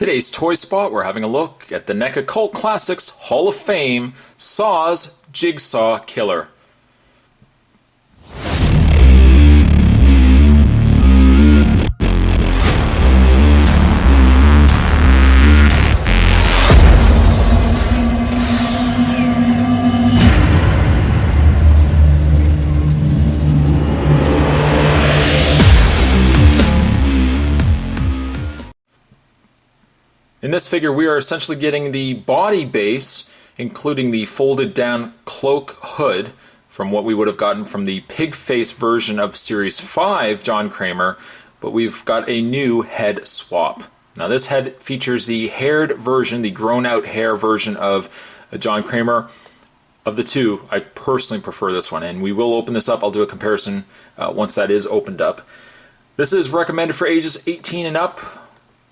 Today's Toy Spot, we're having a look at the Neca Cult Classics Hall of Fame, Saw's Jigsaw Killer. In this figure, we are essentially getting the body base, including the folded down cloak hood, from what we would have gotten from the pig face version of Series 5 John Kramer, but we've got a new head swap. Now this head features the haired version, the grown out hair version of John Kramer. Of the two, I personally prefer this one, and we will open this up. I'll do a comparison once that is opened up. This is recommended for ages 18 and up.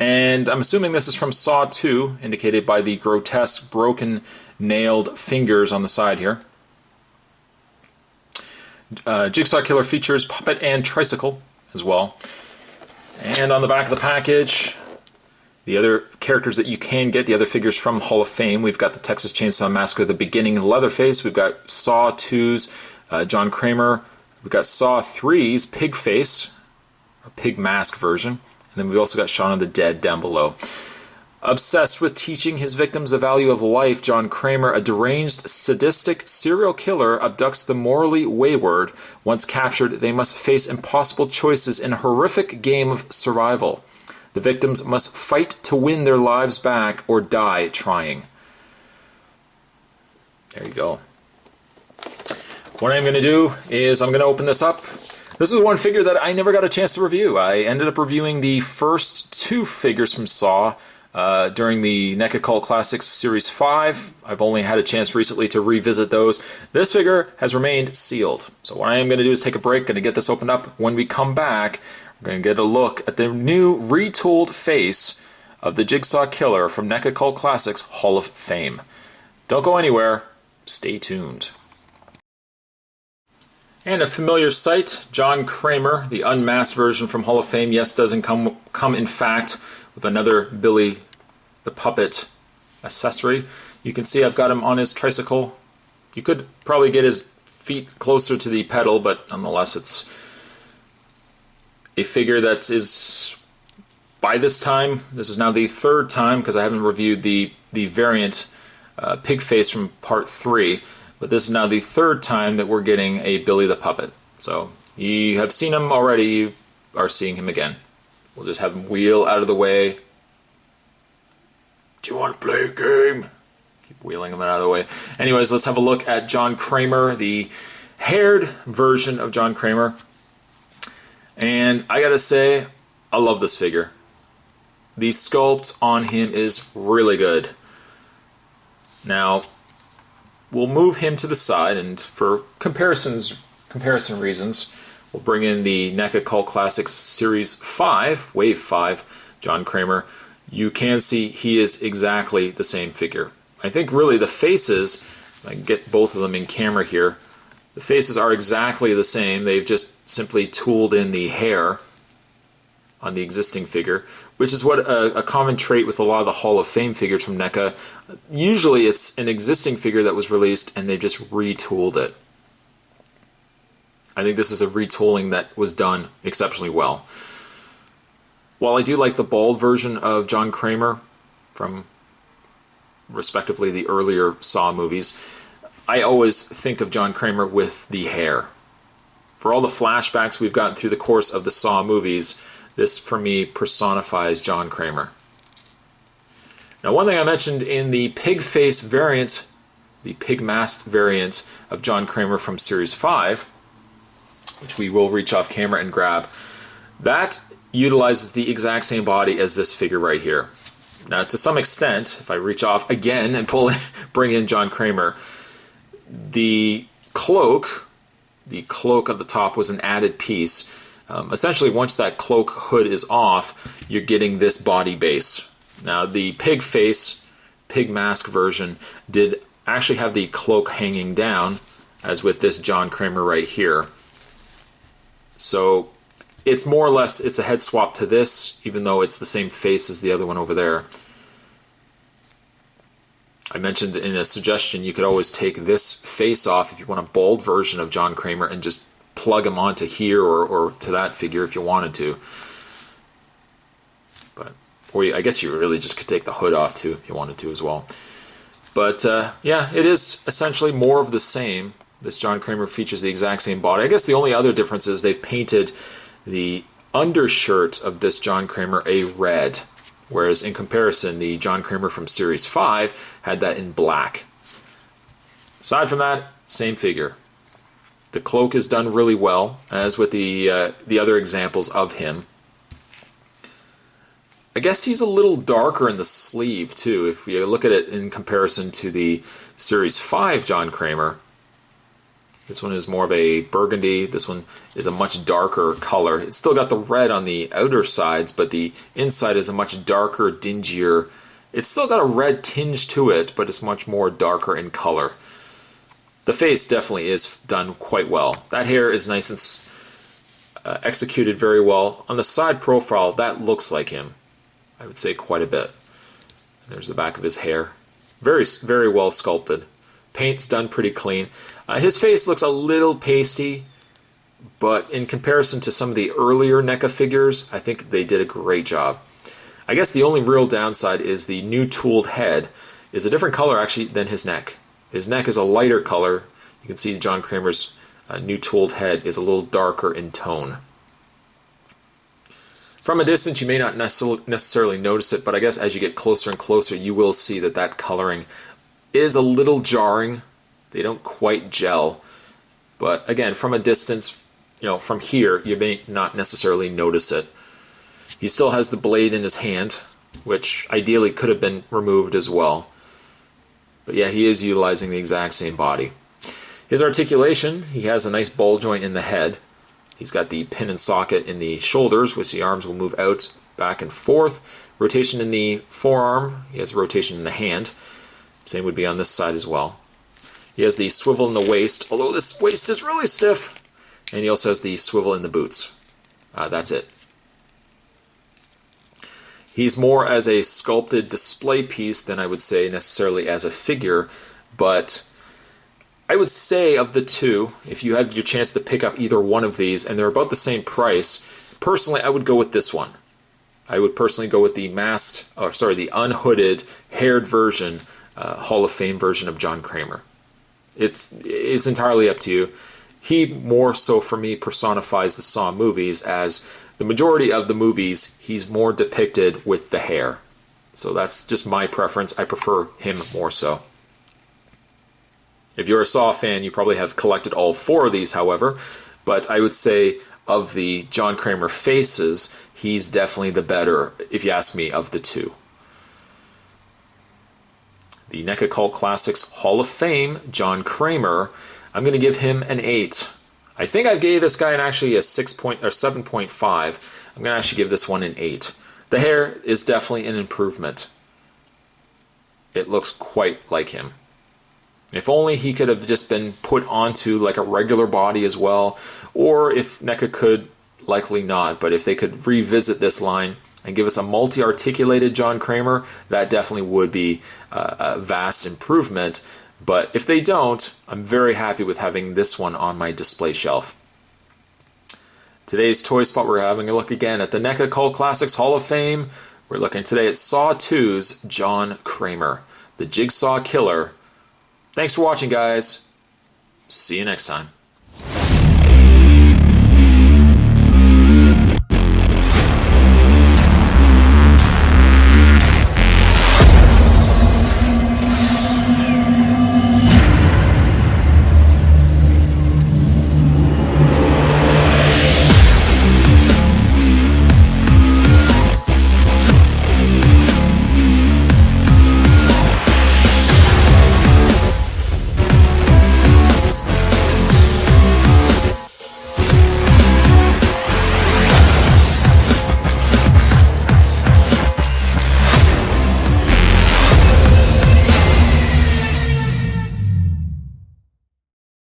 And I'm assuming this is from Saw 2, indicated by the grotesque broken nailed fingers on the side here. Jigsaw Killer features puppet and tricycle as well. And on the back of the package, the other characters that you can get, the other figures from Hall of Fame. We've got the Texas Chainsaw Massacre, the beginning Leatherface. We've got Saw 2's John Kramer. We've got Saw 3's Pig Face, or Pig Mask version. And then we've also got Shaun of the Dead down below. Obsessed with teaching his victims the value of life, John Kramer, a deranged, sadistic serial killer, abducts the morally wayward. Once captured, they must face impossible choices in a horrific game of survival. The victims must fight to win their lives back or die trying. There you go. What I'm going to do is I'm going to open this up. This is one figure that I never got a chance to review. I ended up reviewing the first two figures from Saw during the Neca Cult Classics Series 5. I've only had a chance recently to revisit those. This figure has remained sealed. So what I am going to do is take a break, going to get this opened up. When we come back, we're going to get a look at the new retooled face of the Jigsaw Killer from Neca Cult Classics Hall of Fame. Don't go anywhere. Stay tuned. And a familiar sight, John Kramer, the unmasked version from Hall of Fame. Yes, doesn't come in fact with another Billy the Puppet accessory. You can see I've got him on his tricycle. You could probably get his feet closer to the pedal, but nonetheless it's a figure that is, by this time, this is now the third time, because I haven't reviewed the variant pig face from part 3. But this is now the third time that we're getting a Billy the Puppet. So you have seen him already, you are seeing him again. We'll just have him wheel out of the way. Do you want to play a game? Keep wheeling him out of the way. Anyways, let's have a look at John Kramer, the haired version of John Kramer. And I gotta say, I love this figure. The sculpt on him is really good. Now, we'll move him to the side, and for comparison reasons, we'll bring in the Neca Cult Classics Series 5, Wave 5, John Kramer. You can see he is exactly the same figure. I think really the faces, if I can get both of them in camera here, the faces are exactly the same. They've just simply tooled in the hair on the existing figure, which is what a common trait with a lot of the Hall of Fame figures from NECA. Usually it's an existing figure that was released and they just retooled it. I think this is a retooling that was done exceptionally well. While I do like the bald version of John Kramer from respectively the earlier Saw movies, I always think of John Kramer with the hair. For all the flashbacks we've gotten through the course of the Saw movies, this, for me, personifies John Kramer. Now, one thing I mentioned in the pig face variant, the pig masked variant of John Kramer from Series 5, which we will reach off camera and grab, that utilizes the exact same body as this figure right here. Now, to some extent, if I reach off again and bring in John Kramer, the cloak of the top was an added piece. Essentially, once that cloak hood is off, you're getting this body base. Now, the pig face, pig mask version did actually have the cloak hanging down, as with this John Kramer right here. So it's more or less, it's a head swap to this, even though it's the same face as the other one over there. I mentioned in a suggestion you could always take this face off if you want a bald version of John Kramer and just plug him onto here or to that figure if you wanted to. But or I guess you really just could take the hood off too if you wanted to as well. But yeah, it is essentially more of the same. This John Kramer features the exact same body. I guess the only other difference is they've painted the undershirt of this John Kramer a red, whereas in comparison, the John Kramer from Series 5 had that in black. Aside from that, same figure. The cloak is done really well, as with the other examples of him. I guess he's a little darker in the sleeve, too, if you look at it in comparison to the Series 5 John Kramer. This one is more of a burgundy. This one is a much darker color. It's still got the red on the outer sides, but the inside is a much darker, dingier. It's still got a red tinge to it, but it's much more darker in color. The face definitely is done quite well. That hair is nice and executed very well. On the side profile, that looks like him. I would say quite a bit. There's the back of his hair. Very, very well sculpted. Paint's done pretty clean. His face looks a little pasty, but in comparison to some of the earlier Neca figures, I think they did a great job. I guess the only real downside is the new tooled head is a different color actually than his neck. His neck is a lighter color. You can see John Kramer's new tooled head is a little darker in tone. From a distance, you may not necessarily notice it, but I guess as you get closer and closer, you will see that that coloring is a little jarring. They don't quite gel. But again, from a distance, from here, you may not necessarily notice it. He still has the blade in his hand, which ideally could have been removed as well. But yeah, he is utilizing the exact same body. His articulation, he has a nice ball joint in the head. He's got the pin and socket in the shoulders, which the arms will move out, back and forth. Rotation in the forearm. He has rotation in the hand. Same would be on this side as well. He has the swivel in the waist, although this waist is really stiff. And he also has the swivel in the boots. That's it. He's more as a sculpted display piece than I would say necessarily as a figure, but I would say of the two, if you had your chance to pick up either one of these, and they're about the same price, personally I would go with this one. I would personally go with the the unhooded, haired version, Hall of Fame version of John Kramer. It's entirely up to you. He more so for me personifies the Saw movies, as the majority of the movies he's more depicted with the hair. So that's just my preference. I prefer him more so. If you're a Saw fan, you probably have collected all four of these, however, but I would say of the John Kramer faces, he's definitely the better, if you ask me, of the two. The NECA Cult Classics Hall of Fame, John Kramer, I'm going to give him an 8. I think I gave this guy actually a 7.5. I'm going to actually give this one an 8. The hair is definitely an improvement. It looks quite like him. If only he could have just been put onto like a regular body as well, or if NECA could, likely not, but if they could revisit this line and give us a multi-articulated John Kramer, that definitely would be a vast improvement. But if they don't, I'm very happy with having this one on my display shelf. Today's Toy Spot, we're having a look again at the NECA Cult Classics Hall of Fame. We're looking today at Saw 2's John Kramer, the Jigsaw Killer. Thanks for watching, guys. See you next time.